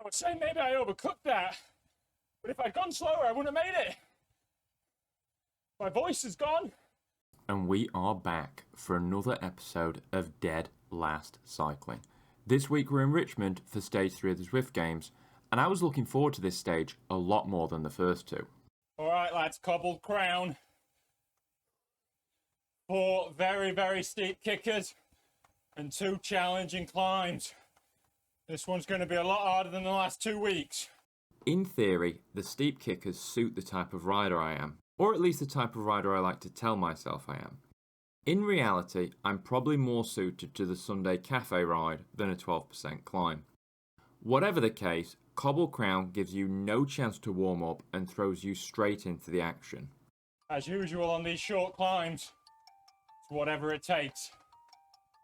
would say maybe I overcooked that, but if I'd gone slower, I wouldn't have made it. My voice is gone. And we are back for another episode of Dead Last Cycling. This week we're in Richmond for stage 3 of the Zwift Games, and I was looking forward to this stage a lot more than the first two. Alright lads, Cobbled Crown. 4 very, very steep kickers and 2 challenging climbs. This one's going to be a lot harder than the last 2 weeks. In theory, the steep kickers suit the type of rider I am, or at least the type of rider I like to tell myself I am. In reality, I'm probably more suited to the Sunday cafe ride than a 12% climb. Whatever the case, Cobbled Crown gives you no chance to warm up and throws you straight into the action. As usual on these short climbs, it's whatever it takes.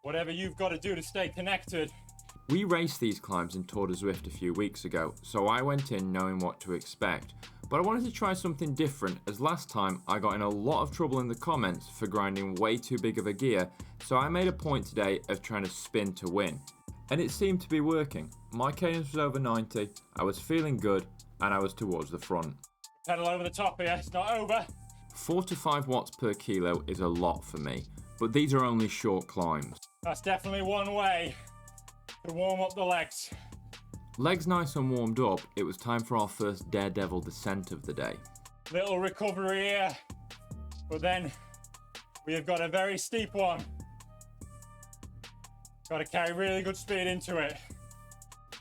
Whatever you've got to do to stay connected. We raced these climbs in Tour de Zwift a few weeks ago, so I went in knowing what to expect. But I wanted to try something different, as last time I got in a lot of trouble in the comments for grinding way too big of a gear, so I made a point today of trying to spin to win. And it seemed to be working. My cadence was over 90, I was feeling good, and I was towards the front. Pedal over the top here, it's not over. 4 to 5 watts per kilo is a lot for me, but these are only short climbs. That's definitely one way to warm up the legs. Legs nice and warmed up, it was time for our first daredevil descent of the day. Little recovery here, but then we have got a very steep one. Got to carry really good speed into it.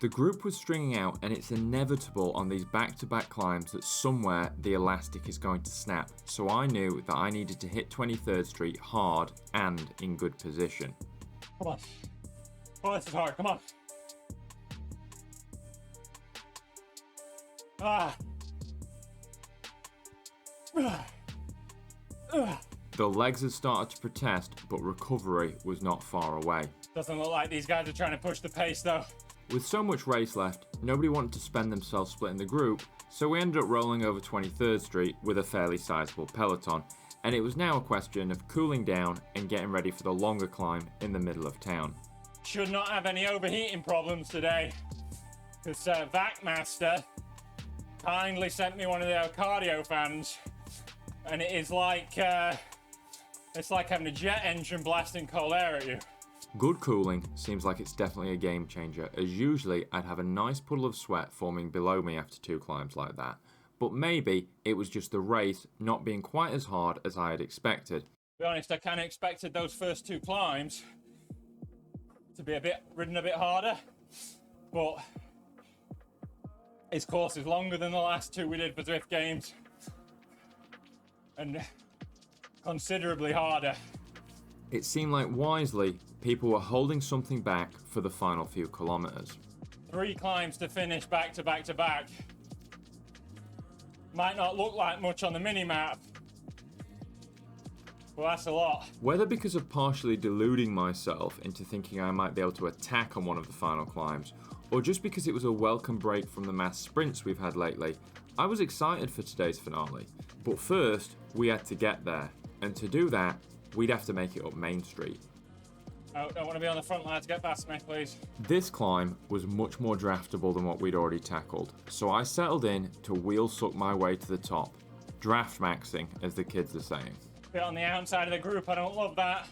The group was stringing out, and it's inevitable on these back-to-back climbs that somewhere the elastic is going to snap, so I knew that I needed to hit 23rd Street hard and in good position. Come on. Oh, this is hard, come on. The legs had started to protest, but recovery was not far away. Doesn't look like these guys are trying to push the pace though. With so much race left, nobody wanted to spend themselves splitting the group, so we ended up rolling over 23rd Street with a fairly sizable peloton, and it was now a question of cooling down and getting ready for the longer climb in the middle of town. Should not have any overheating problems today, because Vacmaster kindly sent me one of their cardio fans, and it is like it's like having a jet engine blasting cold air at you. Good cooling seems like it's definitely a game changer, as usually I'd have a nice puddle of sweat forming below me after 2 climbs like that. But maybe it was just the race not being quite as hard as I had expected. To be honest, I kind of expected those first 2 climbs to be ridden a bit harder, but his course is longer than the last 2 we did for Zwift Games, and considerably harder. It seemed like wisely, people were holding something back for the final few kilometres. 3 climbs to finish back to back to back. Might not look like much on the mini-map, well, that's a lot. Whether because of partially deluding myself into thinking I might be able to attack on one of the final climbs, or just because it was a welcome break from the mass sprints we've had lately, I was excited for today's finale. But first, we had to get there, and to do that, we'd have to make it up Main Street. Oh, don't want to be on the front, lads. Get past me, please. This climb was much more draftable than what we'd already tackled, so I settled in to wheel suck my way to the top. Draft maxing, as the kids are saying. Bit on the outside of the group, I don't love that.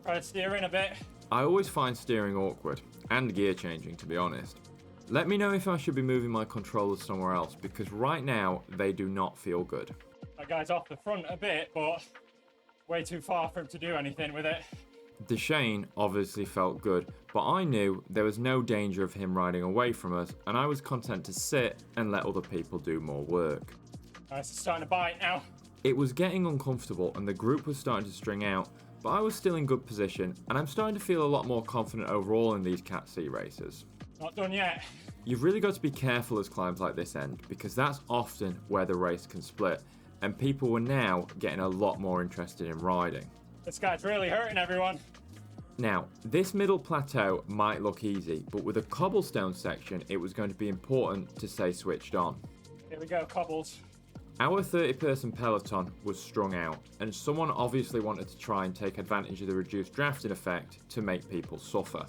Try to steer in a bit. I always find steering awkward, and gear changing to be honest. Let me know if I should be moving my controllers somewhere else, because right now, they do not feel good. That guy's off the front a bit, but way too far for him to do anything with it. Deshane obviously felt good, but I knew there was no danger of him riding away from us, and I was content to sit and let other people do more work. It's starting to bite now. It was getting uncomfortable and the group was starting to string out, but I was still in good position, and I'm starting to feel a lot more confident overall in these Cat C races. Not done yet. You've really got to be careful as climbs like this end, because that's often where the race can split, and people were now getting a lot more interested in riding. This guy's really hurting everyone. Now, this middle plateau might look easy, but with a cobblestone section, it was going to be important to stay switched on. Here we go, cobbles. Our 30-person peloton was strung out, and someone obviously wanted to try and take advantage of the reduced drafting effect to make people suffer.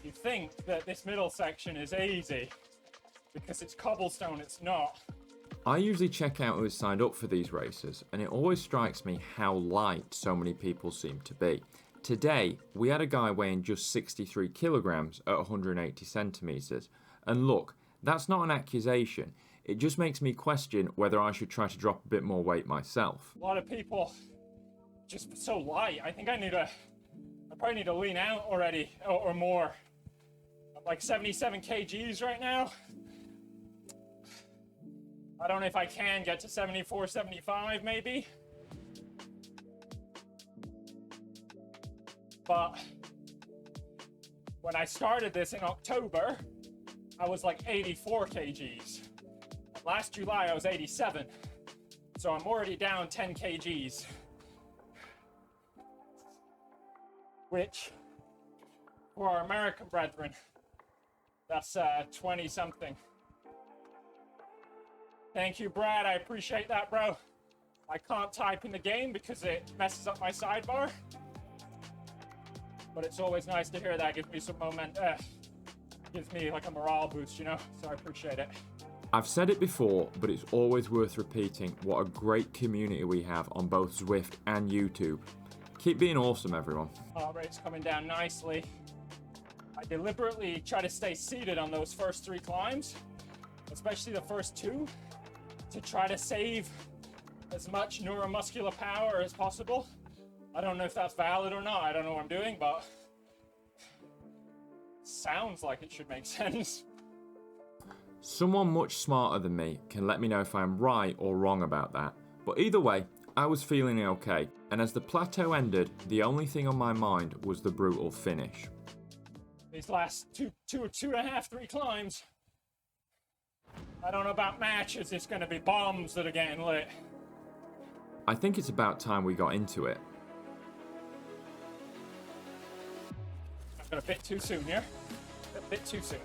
You think that this middle section is easy, because it's cobblestone, it's not. I usually check out who's signed up for these races, and it always strikes me how light so many people seem to be. Today, we had a guy weighing just 63 kilograms at 180 centimeters, and look, that's not an accusation, it just makes me question whether I should try to drop a bit more weight myself. A lot of people just so light. I think I probably need to lean out already, or more. I'm like 77 kgs right now. I don't know if I can get to 74, 75 maybe. But when I started this in October, I was like 84 kgs. Last July, I was 87. So I'm already down 10 kgs. Which, for our American brethren, that's 20 something. Thank you, Brad. I appreciate that, bro. I can't type in the game because it messes up my sidebar. But it's always nice to hear that. Gives me some gives me like a morale boost, you know? So I appreciate it. I've said it before, but it's always worth repeating what a great community we have on both Zwift and YouTube. Keep being awesome, everyone. Heart rate's coming down nicely. I deliberately try to stay seated on those first 3 climbs, especially the first 2, to try to save as much neuromuscular power as possible. I don't know if that's valid or not. I don't know what I'm doing, but sounds like it should make sense. Someone much smarter than me can let me know if I'm right or wrong about that. But either way, I was feeling okay, and as the plateau ended, the only thing on my mind was the brutal finish. These last two and a half, 3 climbs, I don't know about matches, it's going to be bombs that are getting lit. I think it's about time we got into it. I've got a bit too soon here. A bit too soon.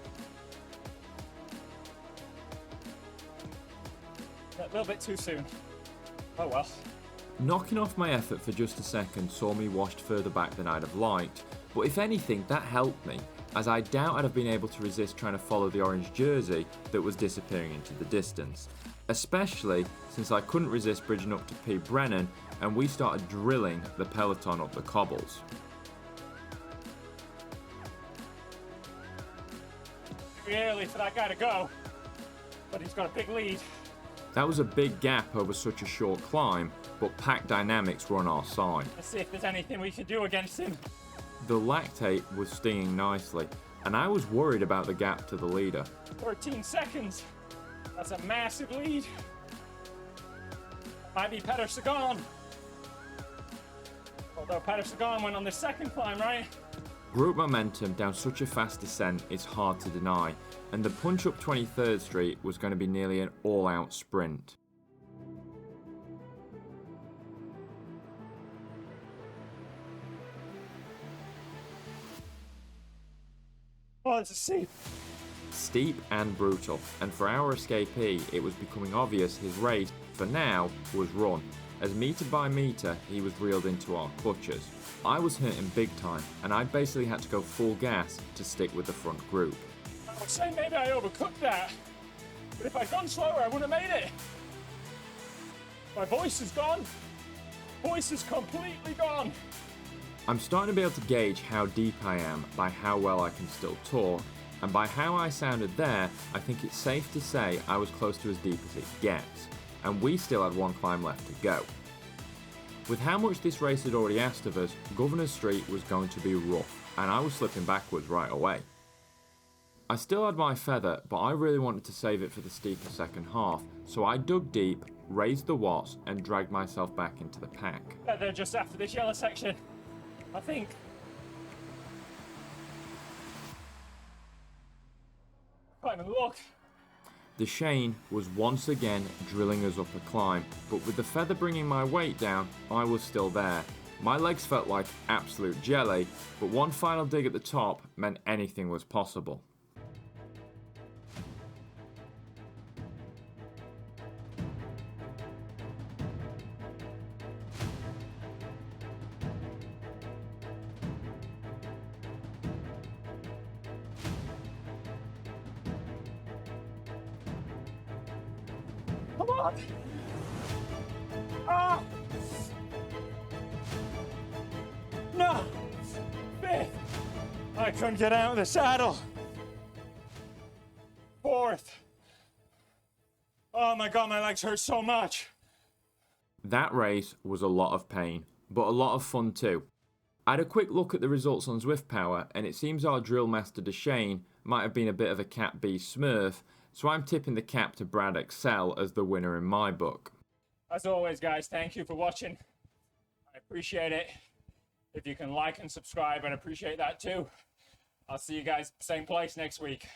A little bit too soon. Oh well. Knocking off my effort for just a second saw me washed further back than I'd have liked, but if anything, that helped me, as I doubt I'd have been able to resist trying to follow the orange jersey that was disappearing into the distance. Especially since I couldn't resist bridging up to P. Brennan and we started drilling the peloton up the cobbles. Very early for that guy to go, but he's got a big lead. That was a big gap over such a short climb, but pack dynamics were on our side. Let's see if there's anything we can do against him. The lactate was stinging nicely, and I was worried about the gap to the leader. 13 seconds. That's a massive lead. Might be Peter Sagan. Although Peter Sagan went on the second climb, right? Group momentum down such a fast descent is hard to deny, and the punch up 23rd Street was going to be nearly an all-out sprint. Oh, it's a steep. Steep and brutal, and for our escapee, it was becoming obvious his race, for now, was run, as metre by metre he was reeled into our clutches. I was hurting big time, and I basically had to go full gas to stick with the front group. I would say maybe I overcooked that, but if I'd gone slower, I would have made it. My voice is gone. Voice is completely gone. I'm starting to be able to gauge how deep I am by how well I can still talk, and by how I sounded there, I think it's safe to say I was close to as deep as it gets, and we still had 1 climb left to go. With how much this race had already asked of us, Governor's Street was going to be rough, and I was slipping backwards right away. I still had my feather, but I really wanted to save it for the steeper second half, so I dug deep, raised the watts, and dragged myself back into the pack. They're just after this yellow section, I think. Can't even look. The Shane was once again drilling us up a climb, but with the feather bringing my weight down, I was still there. My legs felt like absolute jelly, but one final dig at the top meant anything was possible. Come on. Ah! No! Fifth! I couldn't get out of the saddle. Fourth. Oh my God, my legs hurt so much. That race was a lot of pain, but a lot of fun too. I had a quick look at the results on Zwift Power, and it seems our drill master Deshane might have been a bit of a Cat B smurf, so I'm tipping the cap to Brad Excel as the winner in my book. As always, guys, thank you for watching. I appreciate it. If you can like and subscribe, I'd appreciate that too. I'll see you guys same place next week.